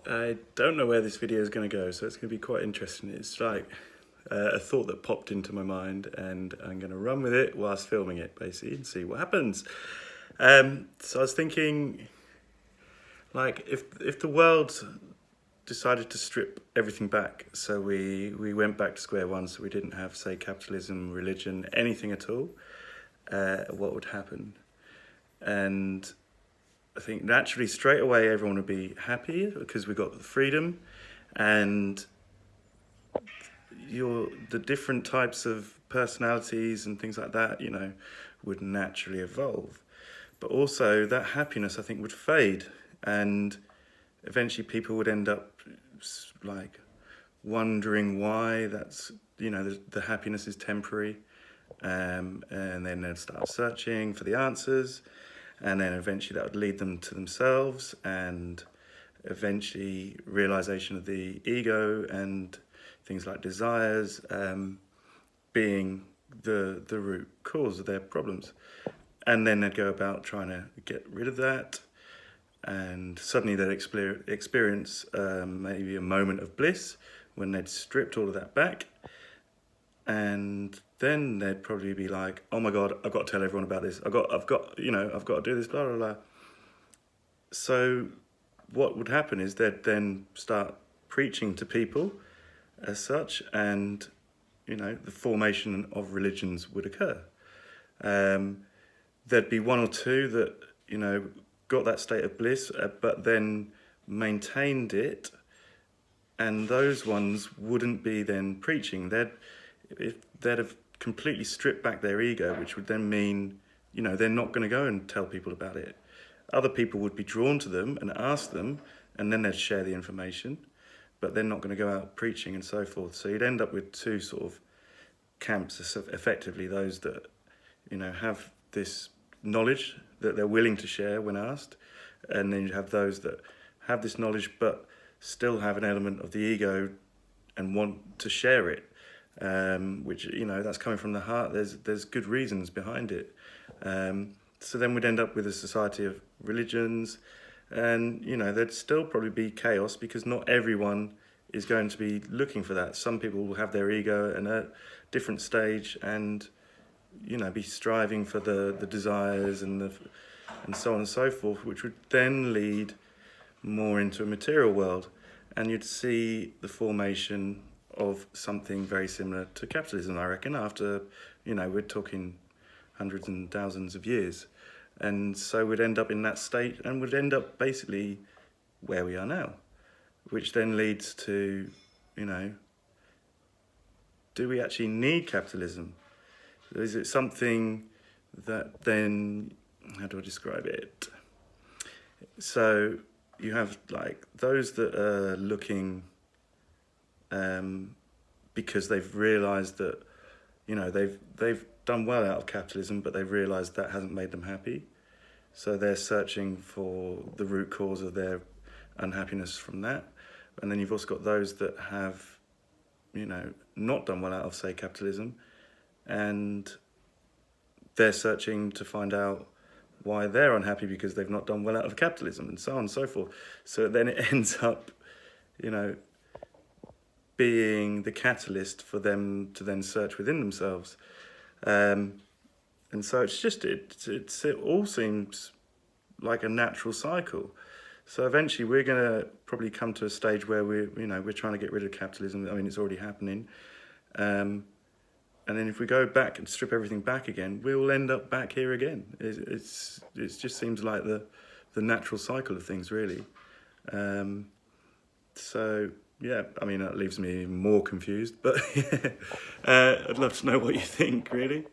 I don't know where this video is going to go, so it's going to be quite interesting. It's like a thought that popped into my mind, and I'm going to run with it whilst filming it, basically, and see what happens. So I was thinking, like, if the world decided to strip everything back, so we went back to square one, so we didn't have, say, capitalism, religion, anything at all, what would happen? And I think naturally, straight away, everyone would be happy because we got the freedom, and the different types of personalities and things like that, would naturally evolve. But also that happiness, I think, would fade, and eventually people would end up like wondering why that's, the happiness is temporary, and then they'd start searching for the answers. And then eventually that would lead them to themselves, and eventually realization of the ego and things like desires being the root cause of their problems. And then they'd go about trying to get rid of that, and suddenly they'd experience maybe a moment of bliss when they'd stripped all of that back. And then they'd probably be like, "Oh my God, I've got to tell everyone about this. I've got to do this, blah, blah, blah." So what would happen is they'd then start preaching to people as such, and, the formation of religions would occur. There'd be one or two that, got that state of bliss, but then maintained it, and those ones wouldn't be then preaching. They'd have completely stripped back their ego, which would then mean, they're not going to go and tell people about it. Other people would be drawn to them and ask them, and then they'd share the information, but they're not going to go out preaching and so forth. So you'd end up with two sort of camps, effectively those that, have this knowledge that they're willing to share when asked, and then you have those that have this knowledge but still have an element of the ego and want to share it. Which, that's coming from the heart. There's good reasons behind it. So then we'd end up with a society of religions, and, there'd still probably be chaos because not everyone is going to be looking for that. Some people will have their ego at a different stage and, be striving for the desires and so on and so forth, which would then lead more into a material world. And you'd see the formation of something very similar to capitalism, I reckon, after, we're talking hundreds and thousands of years. And so we'd end up in that state, and would end up basically where we are now, which then leads to, do we actually need capitalism? Is it something that then, how do I describe it? So you have like those that are looking because they've realised that, they've done well out of capitalism, but they've realised that hasn't made them happy. So they're searching for the root cause of their unhappiness from that. And then you've also got those that have, not done well out of, say, capitalism, and they're searching to find out why they're unhappy because they've not done well out of capitalism, and so on and so forth. So then it ends up, being the catalyst for them to then search within themselves. And so it's just, it all seems like a natural cycle. So eventually we're going to probably come to a stage where we're trying to get rid of capitalism. I mean, it's already happening. And then if we go back and strip everything back again, we will end up back here again. It just seems like the natural cycle of things, really. So yeah, I mean, that leaves me more confused, but I'd love to know what you think, really.